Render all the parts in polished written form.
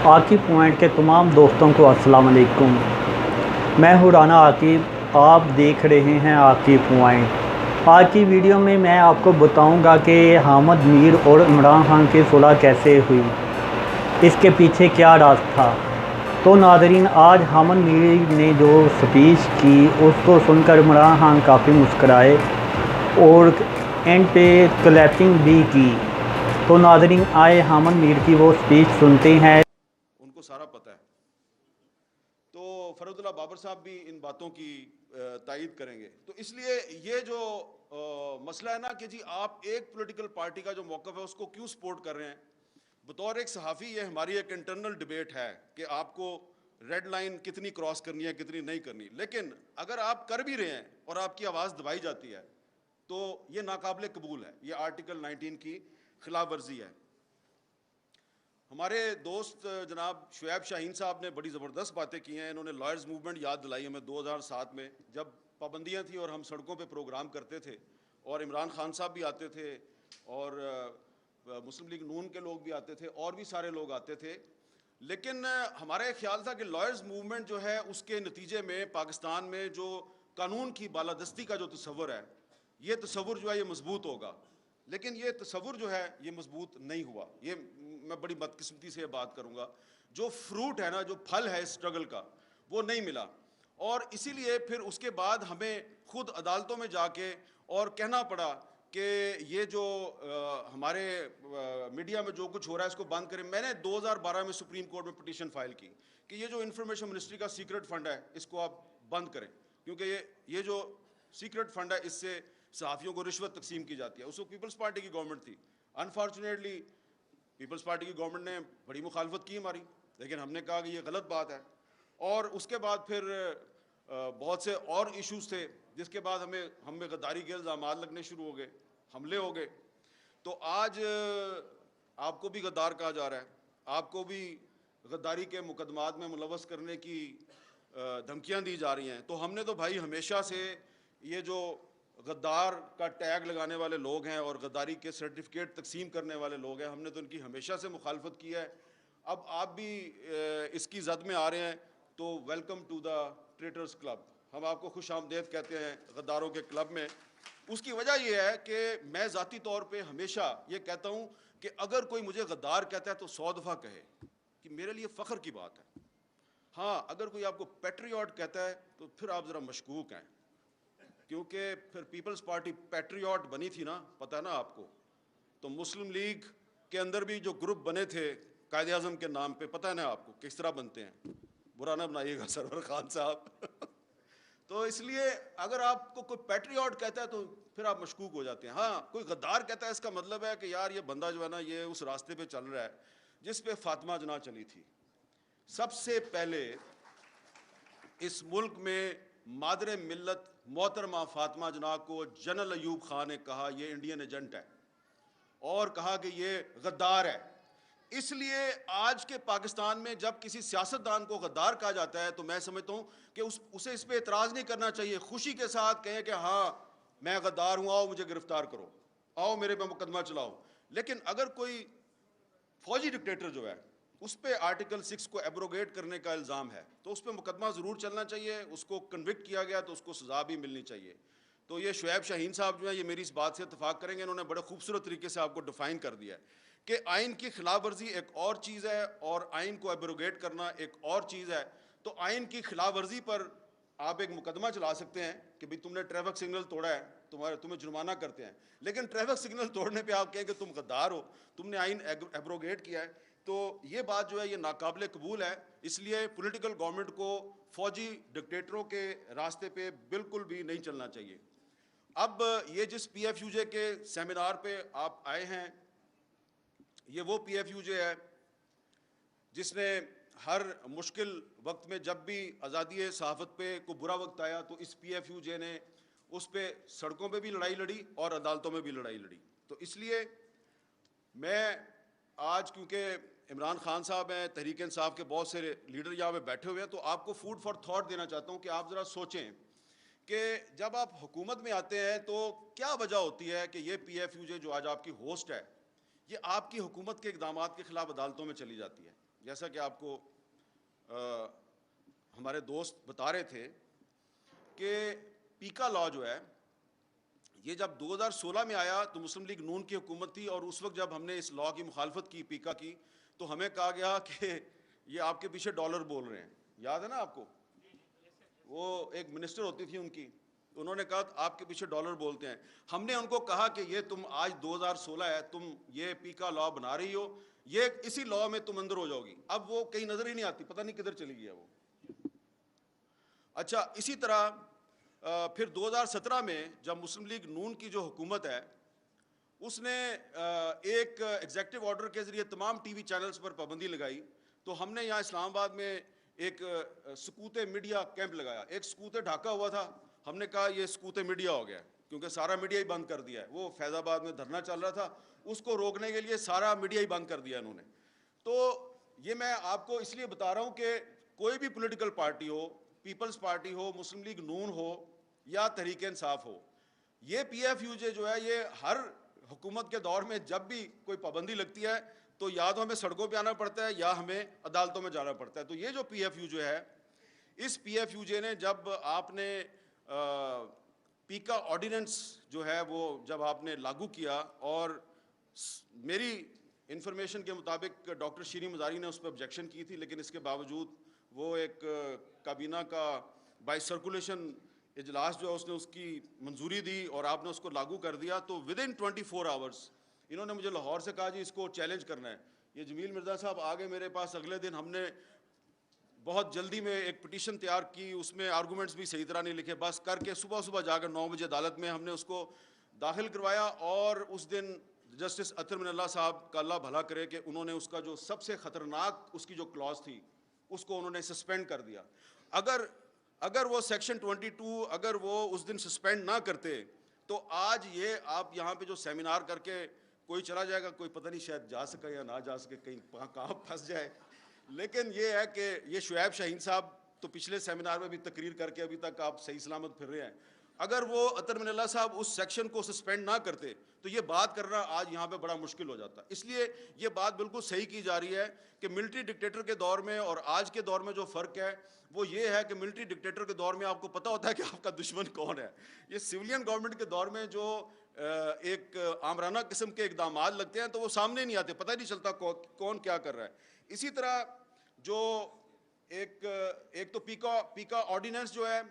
Aqib point کے تمام دوستوں کو السلام علیکم۔ میں ہوں رانا عاقب، آپ دیکھ رہے ہیں عاقب پوائنٹ۔ آج کی ویڈیو میں آپ کو بتاؤں گا کہ حامد میر اور عمران خان کی صلح کیسے ہوئی، اس کے پیچھے کیا راز تھا۔ تو ناظرین، آج حامد میر نے جو سپیچ کی اس کو سن کر عمران خان کافی مسکرائے اور اینڈ پہ کلیپنگ بھی کی۔ تو ناظرین، آئے حامد میر کی وہ سپیچ سنتے ہیں۔ ان کو سارا پتہ ہے، تو فرید اللہ بابر صاحب بھی ان باتوں کی تائید کریں گے۔ تو اس لیے یہ جو مسئلہ ہے نا کہ جی آپ ایک پولیٹیکل پارٹی کا جو موقف ہے اس کو کیوں سپورٹ کر رہے ہیں، بطور ایک صحافی یہ ہماری ایک انٹرنل ڈیبیٹ ہے کہ آپ کو ریڈ لائن کتنی کراس کرنی ہے کتنی نہیں کرنی۔ لیکن اگر آپ کر بھی رہے ہیں اور آپ کی آواز دبائی جاتی ہے تو یہ ناقابل قبول ہے، یہ آرٹیکل 19 کی خلاف ورزی ہے۔ ہمارے دوست جناب شعیب شاہین صاحب نے بڑی زبردست باتیں کی ہیں۔ انہوں نے لائرز موومنٹ یاد دلائی ہمیں 2007 میں، جب پابندیاں تھیں اور ہم سڑکوں پہ پروگرام کرتے تھے اور عمران خان صاحب بھی آتے تھے اور مسلم لیگ نون کے لوگ بھی آتے تھے اور بھی سارے لوگ آتے تھے۔ لیکن ہمارا یہ خیال تھا کہ لائرز موومنٹ جو ہے اس کے نتیجے میں پاکستان میں جو قانون کی بالادستی کا جو تصور ہے، یہ تصور جو ہے یہ مضبوط ہوگا۔ لیکن یہ تصور جو ہے یہ مضبوط نہیں ہوا۔ یہ میں بڑی بدقسمتی سے یہ بات کروں گا، جو فروٹ ہے نا، جو پھل ہے اس سٹرگل کا، وہ نہیں ملا۔ اور اسی لیے پھر اس کے بعد ہمیں خود عدالتوں میں جا کے اور کہنا پڑا کہ یہ جو ہمارے میڈیا میں جو کچھ ہو رہا ہے اس کو بند کریں۔ میں نے 2012 میں سپریم کورٹ میں پٹیشن فائل کی کہ یہ جو انفارمیشن منسٹری کا سیکرٹ فنڈ ہے اس کو آپ بند کریں، کیونکہ یہ جو سیکرٹ فنڈ ہے اس سے صحافیوں کو رشوت تقسیم کی جاتی ہے۔ اس وقت پیپلز پارٹی کی گورنمنٹ تھی۔ انفارچونیٹلی پیپلز پارٹی کی گورنمنٹ نے بڑی مخالفت کی ہماری، لیکن ہم نے کہا کہ یہ غلط بات ہے۔ اور اس کے بعد پھر بہت سے اور ایشوز تھے جس کے بعد ہمیں غداری کے الزامات لگنے شروع ہو گئے، حملے ہو گئے۔ تو آج آپ کو بھی غدار کہا جا رہا ہے، آپ کو بھی غداری کے مقدمات میں ملوث کرنے کی دھمکیاں دی جا رہی ہیں۔ تو ہم نے تو بھائی ہمیشہ سے یہ جو غدار کا ٹیگ لگانے والے لوگ ہیں اور غداری کے سرٹیفکیٹ تقسیم کرنے والے لوگ ہیں، ہم نے تو ان کی ہمیشہ سے مخالفت کی ہے۔ اب آپ بھی اس کی زد میں آ رہے ہیں تو ویلکم ٹو دا ٹریٹرز کلب، ہم آپ کو خوش آمدید کہتے ہیں غداروں کے کلب میں۔ اس کی وجہ یہ ہے کہ میں ذاتی طور پہ ہمیشہ یہ کہتا ہوں کہ اگر کوئی مجھے غدار کہتا ہے تو 100 دفعہ کہے کہ میرے لیے فخر کی بات ہے۔ ہاں، اگر کوئی آپ کو پیٹریوٹ کہتا ہے تو پھر آپ ذرا مشکوک ہیں، کیونکہ پھر پیپلز پارٹی پیٹریوٹ بنی تھی نا، پتہ ہے نا آپ کو۔ تو مسلم لیگ کے اندر بھی جو گروپ بنے تھے قائد اعظم کے نام پہ، پتہ ہے نا آپ کو کس طرح بنتے ہیں، برا نہ بنائیے گا سرور خان صاحب۔ تو اس لیے اگر آپ کو کوئی پیٹریوٹ کہتا ہے تو پھر آپ مشکوک ہو جاتے ہیں۔ ہاں، کوئی غدار کہتا ہے اس کا مطلب ہے کہ یار یہ بندہ جو ہے نا یہ اس راستے پہ چل رہا ہے جس پہ فاطمہ جناح چلی تھی۔ سب سے پہلے اس ملک میں مادر ملت محترمہ فاطمہ جناح کو جنرل ایوب خان نے کہا یہ انڈین ایجنٹ ہے اور کہا کہ یہ غدار ہے۔ اس لیے آج کے پاکستان میں جب کسی سیاستدان کو غدار کہا جاتا ہے تو میں سمجھتا ہوں کہ اسے اس پہ اعتراض نہیں کرنا چاہیے، خوشی کے ساتھ کہیں کہ ہاں میں غدار ہوں، آؤ مجھے گرفتار کرو، آؤ میرے پہ مقدمہ چلاؤ۔ لیکن اگر کوئی فوجی ڈکٹیٹر جو ہے اس پہ آرٹیکل 6 کو ایبروگیٹ کرنے کا الزام ہے تو اس پہ مقدمہ ضرور چلنا چاہیے، اس کو کنوکٹ کیا گیا تو اس کو سزا بھی ملنی چاہیے۔ تو یہ شعیب شاہین صاحب جو ہیں یہ میری اس بات سے اتفاق کریں گے، انہوں نے بڑے خوبصورت طریقے سے آپ کو ڈیفائن کر دیا ہے کہ آئین کی خلاف ورزی ایک اور چیز ہے اور آئین کو ایبروگیٹ کرنا ایک اور چیز ہے۔ تو آئین کی خلاف ورزی پر آپ ایک مقدمہ چلا سکتے ہیں کہ بھئی تم نے ٹریفک سگنل توڑا ہے، تمہیں جرمانہ کرتے ہیں، لیکن ٹریفک سگنل توڑنے پہ آپ کہیں کہ تم غدار ہو، تم نے آئین ایبروگیٹ کیا ہے، تو یہ بات جو ہے یہ ناقابل قبول ہے۔ اس لیے پولیٹیکل گورنمنٹ کو فوجی ڈکٹیٹروں کے راستے پہ بالکل بھی نہیں چلنا چاہیے۔ اب یہ جس پی ایف یو جے کے سیمینار پہ آپ آئے ہیں، یہ وہ پی ایف یو جے ہے جس نے ہر مشکل وقت میں جب بھی آزادی صحافت پہ کوئی برا وقت آیا تو اس پی ایف یو جے نے اس پہ سڑکوں پہ بھی لڑائی لڑی اور عدالتوں میں بھی لڑائی لڑی۔ تو اس لیے میں آج کیونکہ عمران خان صاحب ہیں، تحریک انصاف کے بہت سے لیڈر یہاں پہ بیٹھے ہوئے ہیں، تو آپ کو فوڈ فار تھاٹ دینا چاہتا ہوں کہ آپ ذرا سوچیں کہ جب آپ حکومت میں آتے ہیں تو کیا وجہ ہوتی ہے کہ یہ پی ایف یو جے جو آج آپ کی ہوسٹ ہے یہ آپ کی حکومت کے اقدامات کے خلاف عدالتوں میں چلی جاتی ہے۔ جیسا کہ آپ کو ہمارے دوست بتا رہے تھے کہ پیکا لا جو ہے یہ جب 2016 میں آیا تو مسلم لیگ نون کی حکومت تھی، اور اس وقت جب ہم نے اس لا کی مخالفت کی پیکا کی تو ہمیں کہا گیا کہ یہ آپ کے پیچھے ڈالر بول رہے ہیں. یاد ہے نا آپ کو؟ وہ ایک منسٹر ہوتی تھی ان کی، انہوں نے کہا آپ کے پیچھے ڈالر بولتے ہیں. ہم نے ان کو کہا کہ یہ تم آج 2016 ہے، تم یہ پیکا لا بنا رہی ہو، یہ اسی لا میں تم اندر ہو جاؤ گی. اب وہ کہیں نظر ہی نہیں آتی، پتہ نہیں کدھر چلی گئی ہے وہ. اچھا، اسی طرح پھر 2017 میں جب مسلم لیگ نون کی جو حکومت ہے اس نے ایک ایگزیکٹو آرڈر کے ذریعے تمام ٹی وی چینلز پر پابندی لگائی، تو ہم نے یہاں اسلام آباد میں ایک سکوت میڈیا کیمپ لگایا. ایک سکوت ڈھاکہ ہوا تھا، ہم نے کہا یہ سکوت میڈیا ہو گیا کیونکہ سارا میڈیا ہی بند کر دیا ہے. وہ فیض آباد میں دھرنا چل رہا تھا، اس کو روکنے کے لیے سارا میڈیا ہی بند کر دیا انہوں نے. تو یہ میں آپ کو اس لیے بتا رہا ہوں کہ کوئی بھی پولیٹیکل پارٹی ہو، پیپلز پارٹی ہو، مسلم لیگ نون ہو یا تحریک انصاف ہو، یہ پی ایف یو جے جو ہے یہ ہر حکومت کے دور میں جب بھی کوئی پابندی لگتی ہے تو یا تو ہمیں سڑکوں پہ آنا پڑتا ہے یا ہمیں عدالتوں میں جانا پڑتا ہے. تو یہ جو پی ایف یو جو ہے، اس پی ایف یو جے نے جب آپ نے پیکا آرڈیننس جو ہے وہ جب آپ نے لاگو کیا، اور میری انفارمیشن کے مطابق ڈاکٹر شیریں مزاری نے اس پہ آبجیکشن کی تھی، لیکن اس کے باوجود وہ ایک کابینہ کا بائی سرکولیشن اجلاس جو ہے اس نے اس کی منظوری دی اور آپ نے اس کو لاگو کر دیا. تو ود ان 24 آورس انہوں نے مجھے لاہور سے کہا جی اس کو چیلنج کرنا ہے. یہ جمیل مرزا صاحب آگے میرے پاس اگلے دن، ہم نے بہت جلدی میں ایک پٹیشن تیار کی، اس میں آرگومنٹس بھی صحیح طرح نہیں لکھے، بس کر کے صبح جا کر 9 بجے عدالت میں ہم نے اس کو داخل کروایا. اور اس دن جسٹس اطہر من اللہ صاحب کا اللہ بھلا کرے کہ انہوں نے اس کا جو سب سے خطرناک اس کی جو کلاز تھی اس کو انہوں نے سسپینڈ کر دیا. اگر وہ سیکشن 22 اگر وہ اس دن سسپینڈ نہ کرتے تو آج یہ آپ یہاں پہ جو سیمینار کر کے کوئی چلا جائے گا، کوئی پتہ نہیں شاید جا سکے یا نہ جا سکے، کہیں کہاں پھنس جائے. لیکن یہ ہے کہ یہ شعیب شاہین صاحب تو پچھلے سیمینار میں بھی تقریر کر کے ابھی تک آپ صحیح سلامت پھر رہے ہیں. اگر وہ اطہر من اللہ صاحب اس سیکشن کو سسپینڈ نہ کرتے تو یہ بات کرنا آج یہاں پہ بڑا مشکل ہو جاتا. اس لیے یہ بات بالکل صحیح کی جا رہی ہے کہ ملٹری ڈکٹیٹر کے دور میں اور آج کے دور میں جو فرق ہے وہ یہ ہے کہ ملٹری ڈکٹیٹر کے دور میں آپ کو پتہ ہوتا ہے کہ آپ کا دشمن کون ہے. یہ سویلین گورنمنٹ کے دور میں جو ایک آمرانہ قسم کے اقدامات لگتے ہیں تو وہ سامنے نہیں آتے، پتہ نہیں چلتا کون کیا کر رہا ہے. اسی طرح جو ایک تو پیکا آرڈیننس جو ہے،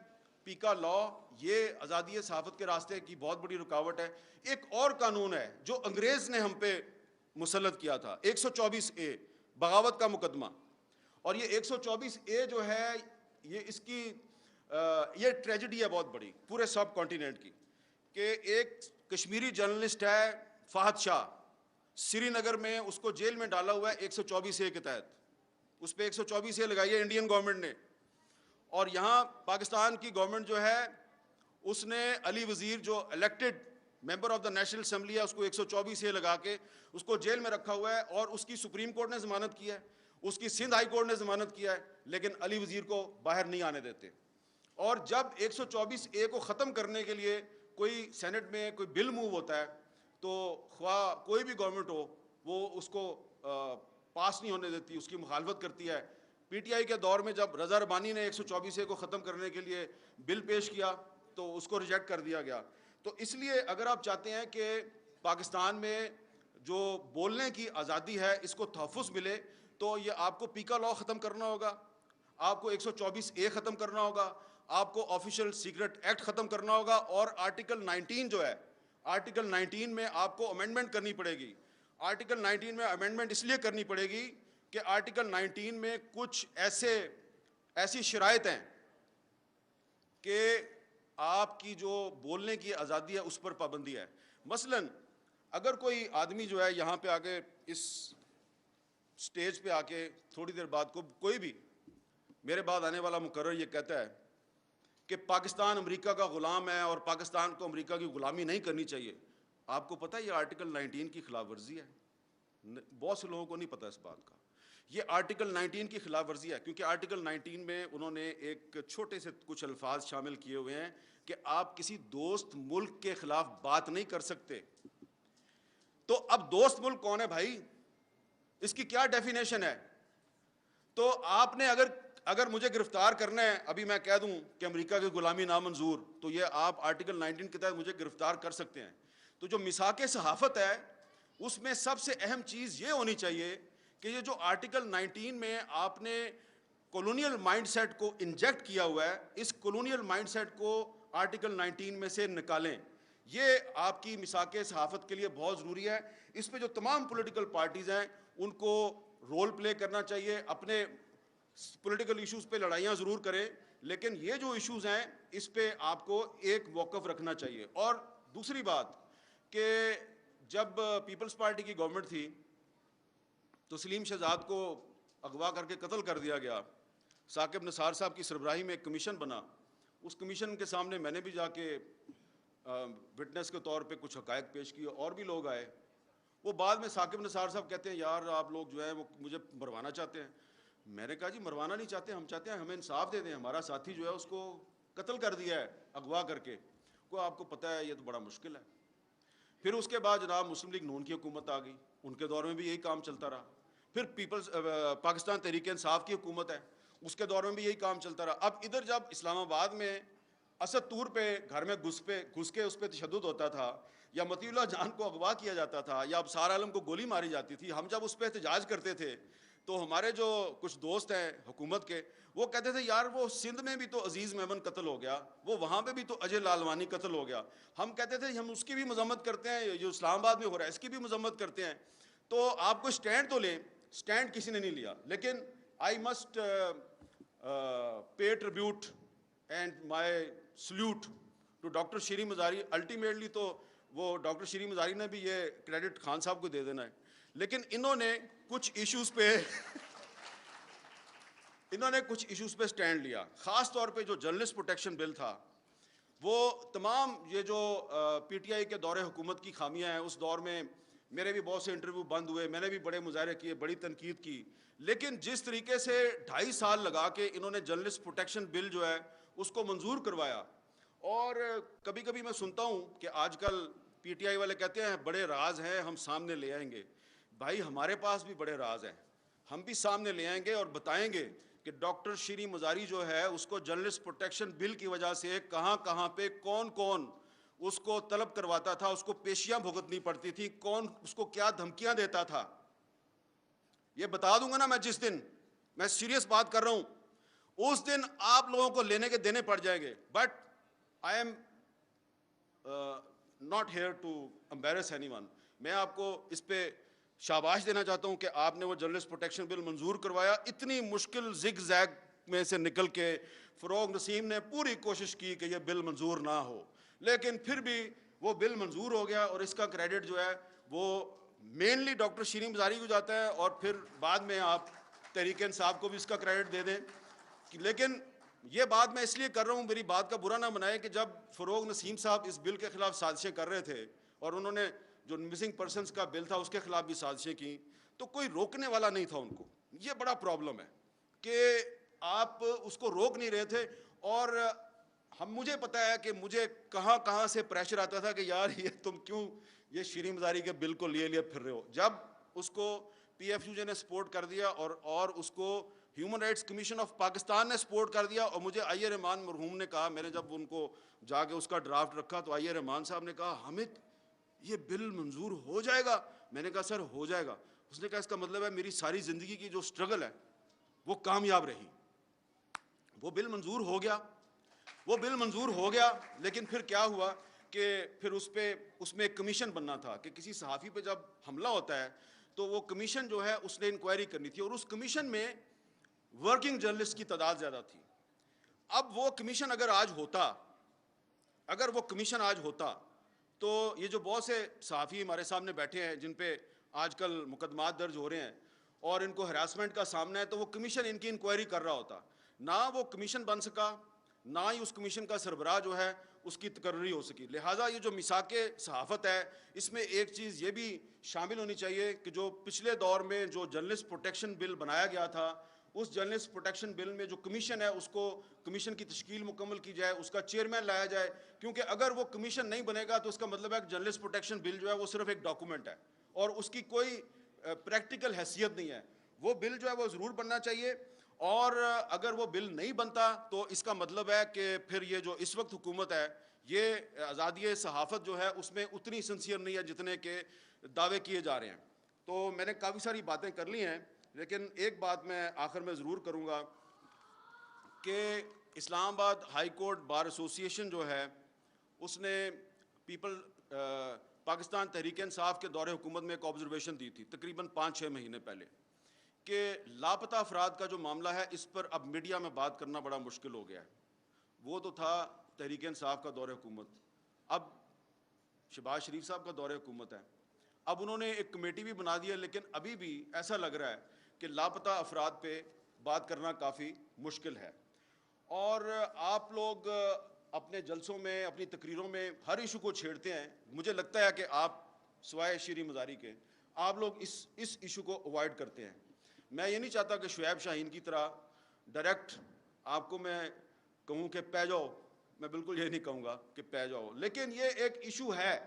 پیکا لا، یہ آزادی صحافت کے راستے کی بہت بڑی رکاوٹ ہے. ایک اور قانون ہے جو انگریز نے ہم پہ مسلط کیا تھا، 124A بغاوت کا مقدمہ. اور یہ 124A جو ہے یہ اس کی یہ ٹریجڈی ہے بہت بڑی پورے سب کانٹیننٹ کی، کہ ایک کشمیری جرنلسٹ ہے فہد شاہ، سری نگر میں اس کو جیل میں ڈالا ہوا ہے 124A کے تحت. اس پہ 124A لگائی ہے انڈین گورنمنٹ نے. اور یہاں پاکستان کی گورنمنٹ جو ہے اس نے علی وزیر جو elected member of the national assembly ہے اس کو 124A لگا کے اس کو جیل میں رکھا ہوا ہے. اور اس کی سپریم کورٹ نے ضمانت کی ہے، اس کی سندھ ہائی کورٹ نے ضمانت کیا ہے، لیکن علی وزیر کو باہر نہیں آنے دیتے. اور جب 124A کو ختم کرنے کے لیے کوئی سینٹ میں کوئی بل موو ہوتا ہے تو خواہ کوئی بھی گورنمنٹ ہو وہ اس کو پاس نہیں ہونے دیتی، اس کی مخالفت کرتی ہے. پی ٹی آئی کے دور میں جب رضا ربانی نے 124A کو ختم کرنے کے لیے بل پیش کیا تو اس کو ریجیکٹ کر دیا گیا. تو اس لیے اگر آپ چاہتے ہیں کہ پاکستان میں جو بولنے کی آزادی ہے اس کو تحفظ ملے تو یہ آپ کو پیکا لا ختم کرنا ہوگا، آپ کو 124A ختم کرنا ہوگا، آپ کو آفیشیل سیکرٹ ایکٹ ختم کرنا ہوگا، اور آرٹیکل 19 جو ہے، آرٹیکل 19 میں آپ کو امینڈمنٹ کرنی پڑے گی. آرٹیکل 19 میں امینڈمنٹ اس لیے کرنی پڑے گی کہ آرٹیکل 19 میں کچھ ایسی شرائط ہیں کہ آپ کی جو بولنے کی آزادی ہے اس پر پابندی ہے. مثلا اگر کوئی آدمی جو ہے یہاں پہ آ کے اس سٹیج پہ آ کے تھوڑی دیر بعد کوئی بھی میرے بعد آنے والا مقرر یہ کہتا ہے کہ پاکستان امریکہ کا غلام ہے اور پاکستان کو امریکہ کی غلامی نہیں کرنی چاہیے، آپ کو پتہ ہے یہ آرٹیکل 19 کی خلاف ورزی ہے. بہت سے لوگوں کو نہیں پتہ اس بات کا. یہ آرٹیکل 19 کی خلاف ورزی ہے کیونکہ آرٹیکل 19 میں انہوں نے ایک چھوٹے سے کچھ الفاظ شامل کیے ہوئے ہیں کہ آپ کسی دوست ملک کے خلاف بات نہیں کر سکتے. تو اب دوست ملک کون ہے بھائی؟ اس کی کیا ڈیفینیشن ہے؟ تو آپ نے اگر مجھے گرفتار کرنا ہے، ابھی میں کہہ دوں کہ امریکہ کی غلامی نامنظور، تو یہ آپ آرٹیکل 19 کے تحت مجھے گرفتار کر سکتے ہیں۔ تو جو میثاق صحافت ہے اس میں سب سے اہم چیز یہ ہونی چاہیے کہ یہ جو آرٹیکل 19 میں آپ نے کولونیل مائنڈ سیٹ کو انجیکٹ کیا ہوا ہے، اس کولونیل مائنڈ سیٹ کو آرٹیکل 19 میں سے نکالیں۔ یہ آپ کی میثاق صحافت کے لیے بہت ضروری ہے۔ اس پہ جو تمام پولیٹیکل پارٹیز ہیں ان کو رول پلے کرنا چاہیے، اپنے پولیٹیکل ایشوز پہ لڑائیاں ضرور کریں، لیکن یہ جو ایشوز ہیں اس پہ آپ کو ایک موقف رکھنا چاہیے۔ اور دوسری بات کہ جب پیپلز پارٹی کی گورنمنٹ تھی تو سلیم شہزاد کو اغوا کر کے قتل کر دیا گیا، ثاقب نثار صاحب کی سربراہی میں ایک کمیشن بنا، اس کمیشن کے سامنے میں نے بھی جا کے وٹنس کے طور پہ کچھ حقائق پیش کیے، اور بھی لوگ آئے۔ وہ بعد میں ثاقب نثار صاحب کہتے ہیں یار آپ لوگ جو ہیں وہ مجھے مروانا چاہتے ہیں۔ میں نے کہا جی مروانا نہیں چاہتے، ہم چاہتے ہیں ہمیں انصاف دے دیں، ہمارا ساتھی جو ہے اس کو قتل کر دیا ہے اغوا کر کے، کو آپ کو پتہ ہے یہ تو بڑا مشکل ہے۔ پھر اس کے بعد جناب مسلم لیگ نون کی حکومت آ گئی، ان کے دور میں بھی یہی کام چلتا رہا۔ پھر پاکستان تحریک انصاف کی حکومت ہے، اس کے دور میں بھی یہی کام چلتا رہا۔ اب ادھر جب اسلام آباد میں اسد طور پہ گھر میں گھس کے اس پہ تشدد ہوتا تھا، یا مطیع اللہ جان کو اغوا کیا جاتا تھا، یا ابصار عالم کو گولی ماری جاتی تھی، ہم جب اس پہ احتجاج کرتے تھے تو ہمارے جو کچھ دوست ہیں حکومت کے وہ کہتے تھے یار وہ سندھ میں بھی تو عزیز میمن قتل ہو گیا، وہ وہاں پہ بھی تو اجے لالوانی قتل ہو گیا۔ ہم کہتے تھے ہم اس کی بھی مذمت کرتے ہیں، جو اسلام آباد میں ہو رہا ہے اس کی بھی مذمت کرتے ہیں۔ تو آپ کو اسٹینڈ تو لیں، اسٹینڈ کسی نے نہیں لیا۔ لیکن I must pay tribute and my salute to doctor Shireen Mazari. Ultimately تو وہ ڈاکٹر شیریں مزاری نے بھی یہ کریڈٹ خان صاحب کو دے دینا ہے، لیکن انہوں نے کچھ ایشوز پہ سٹینڈ لیا، خاص طور پہ جو جرنلسٹ پروٹیکشن بل تھا، وہ تمام یہ جو پی ٹی آئی کے دور حکومت کی خامیاں ہیں، اس دور میں میرے بھی بہت سے انٹرویو بند ہوئے، میں نے بھی بڑے مظاہرے کیے، بڑی تنقید کی، لیکن جس طریقے سے 2.5 سال لگا کے انہوں نے جرنلسٹ پروٹیکشن بل جو ہے اس کو منظور کروایا۔ اور کبھی کبھی میں سنتا ہوں کہ آج کل پی ٹی آئی والے کہتے ہیں بڑے راز ہیں ہم سامنے لے آئیں گے۔ بھائی ہمارے پاس بھی بڑے راز ہیں، ہم بھی سامنے لے آئیں گے اور بتائیں گے کہ ڈاکٹر شیریں مزاری جو ہے اس کو جرنلسٹ پروٹیکشن بل کی وجہ سے کہاں کہاں پہ کون کون اس کو طلب کرواتا تھا، اس کو پیشیاں بھگتنی پڑتی تھی، کون اس کو کیا دھمکیاں دیتا تھا، یہ بتا دوں گا نا میں جس دن، میں سیریس بات کر رہا ہوں، اس دن آپ لوگوں کو لینے کے دینے پڑ جائیں گے۔ But I am not here to embarrass anyone. میں آپ کو اس پہ شاباش دینا چاہتا ہوں کہ آپ نے وہ جرنلسٹ پروٹیکشن بل منظور کروایا، اتنی مشکل زگ زیگ میں سے نکل کے فروغ نسیم نے پوری کوشش کی کہ یہ بل منظور نہ ہو، لیکن پھر بھی وہ بل منظور ہو گیا، اور اس کا کریڈٹ جو ہے وہ مینلی ڈاکٹر شیریں مزاری کو جاتا ہے، اور پھر بعد میں آپ تحریک انصاف کو بھی اس کا کریڈٹ دے دیں۔ لیکن یہ بات میں اس لیے کر رہا ہوں، میری بات کا برا نہ بنائے، کہ جب فروغ نسیم صاحب اس بل کے خلاف سازشیں کر رہے تھے، اور انہوں نے جو مسنگ پرسنز کا بل تھا اس کے خلاف بھی سازشیں کی، تو کوئی روکنے والا نہیں تھا ان کو۔ یہ بڑا پرابلم ہے کہ آپ اس کو روک نہیں رہے تھے، اور مجھے پتا ہے کہ مجھے کہاں کہاں سے پریشر آتا تھا کہ یار یہ تم کیوں یہ شیریں مزاری کے بل کو لیے پھر رہے ہو۔ جب اس کو پی ایف یو جے نے سپورٹ کر دیا، اور اس کو human rights commission of Pakistan نے سپورٹ کر دیا، اور مجھے آئی اے رحمان مرحوم نے کہا، میں نے جب ان کو جا کے اس کا ڈرافٹ رکھا تو آئی اے رحمان صاحب نے کہا حامد یہ بل منظور ہو جائے گا؟ میں نے کہا سر ہو جائے گا۔ اس نے کہا اس کا مطلب ہے میری ساری زندگی کی جو سٹرگل ہے وہ کامیاب رہی۔ وہ بل منظور ہو گیا، وہ بل منظور ہو گیا، لیکن پھر کیا ہوا کہ پھر اس میں ایک کمیشن بننا تھا کہ کسی صحافی پہ جب حملہ ہوتا ہے تو وہ کمیشن جو ہے اس نے انکوائری کرنی تھی، اور اس کمیشن میں ورکنگ جرنلسٹ کی تعداد زیادہ تھی۔ اب وہ کمیشن اگر وہ کمیشن آج ہوتا تو یہ جو بہت سے صحافی ہمارے سامنے بیٹھے ہیں جن پہ آج کل مقدمات درج ہو رہے ہیں اور ان کو ہراسمنٹ کا سامنا ہے، تو وہ کمیشن ان کی انکوائری کر رہا ہوتا۔ نہ وہ کمیشن بن سکا، نہ ہی اس کمیشن کا سربراہ جو ہے اس کی تقرری ہو سکی۔ لہٰذا یہ جو میثاق صحافت ہے اس میں ایک چیز یہ بھی شامل ہونی چاہیے کہ جو پچھلے دور میں جو جرنلسٹ پروٹیکشن بل بنایا گیا تھا، اس جرنلسٹ پروٹیکشن بل میں جو کمیشن ہے اس کو کمیشن کی تشکیل مکمل کی جائے، اس کا چیئرمین لایا جائے، کیونکہ اگر وہ کمیشن نہیں بنے گا تو اس کا مطلب ہے کہ جرنلسٹ پروٹیکشن بل جو ہے وہ صرف ایک ڈاکومنٹ ہے اور اس کی کوئی پریکٹیکل حیثیت نہیں ہے۔ وہ بل جو ہے وہ ضرور بننا چاہیے، اور اگر وہ بل نہیں بنتا تو اس کا مطلب ہے کہ پھر یہ جو اس وقت حکومت ہے یہ آزادی صحافت جو ہے اس میں اتنی سنسیئر نہیں ہے جتنے کہ دعوے کیے جا رہے ہیں۔ تو میں نے کافی ساری باتیں کر لی ہیں، لیکن ایک بات میں آخر میں ضرور کروں گا کہ اسلام آباد ہائی کورٹ بار ایسوسی ایشن جو ہے اس نے پاکستان تحریک انصاف کے دور حکومت میں ایک آبزرویشن دی تھی تقریباً 5-6 مہینے پہلے، کہ لاپتہ افراد کا جو معاملہ ہے اس پر اب میڈیا میں بات کرنا بڑا مشکل ہو گیا ہے۔ وہ تو تھا تحریک انصاف کا دور حکومت، اب شہباز شریف صاحب کا دور حکومت ہے، اب انہوں نے ایک کمیٹی بھی بنا دی ہے، لیکن ابھی بھی ایسا لگ رہا ہے کہ لاپتہ افراد پہ بات کرنا کافی مشکل ہے۔ اور آپ لوگ اپنے جلسوں میں، اپنی تقریروں میں ہر ایشو کو چھیڑتے ہیں، مجھے لگتا ہے کہ آپ سوائے شیریں مزاری کے آپ لوگ اس ایشو کو اوائڈ کرتے ہیں۔ میں یہ نہیں چاہتا کہ شعیب شاہین کی طرح ڈائریکٹ آپ کو میں کہوں کہ پہ جاؤ، میں بالکل یہ نہیں کہوں گا کہ پہ جاؤ، لیکن یہ ایک ایشو ہے۔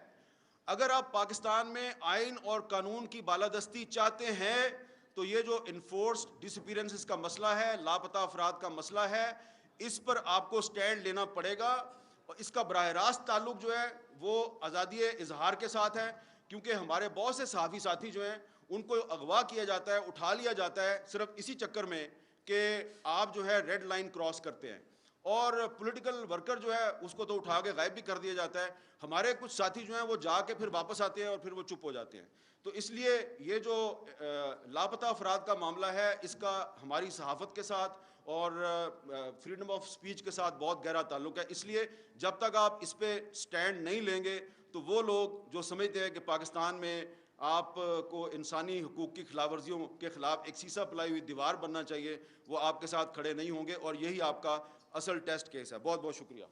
اگر آپ پاکستان میں آئین اور قانون کی بالادستی چاہتے ہیں تو یہ جو انفورسڈ ڈس اپیرنسز کا مسئلہ ہے، لاپتہ افراد کا مسئلہ ہے، اس پر آپ کو سٹینڈ لینا پڑے گا، اور اس کا براہ راست تعلق جو ہے وہ آزادی اظہار کے ساتھ ہے، کیونکہ ہمارے بہت سے صحافی ساتھی جو ہیں ان کو اغوا کیا جاتا ہے، اٹھا لیا جاتا ہے صرف اسی چکر میں کہ آپ جو ہے ریڈ لائن کراس کرتے ہیں، اور پولیٹیکل ورکر جو ہے اس کو تو اٹھا کے غائب بھی کر دیا جاتا ہے۔ ہمارے کچھ ساتھی جو ہیں وہ جا کے پھر واپس آتے ہیں اور پھر وہ چپ ہو جاتے ہیں۔ تو اس لیے یہ جو لاپتہ افراد کا معاملہ ہے اس کا ہماری صحافت کے ساتھ اور فریڈم آف سپیچ کے ساتھ بہت گہرا تعلق ہے، اس لیے جب تک آپ اس پہ سٹینڈ نہیں لیں گے تو وہ لوگ جو سمجھتے ہیں کہ پاکستان میں آپ کو انسانی حقوق کی خلاف ورزیوں کے خلاف ایک سیسا پلائی ہوئی دیوار بننا چاہیے، وہ آپ کے ساتھ کھڑے نہیں ہوں گے، اور یہی آپ کا اصل ٹیسٹ کیس ہے۔ بہت بہت شکریہ۔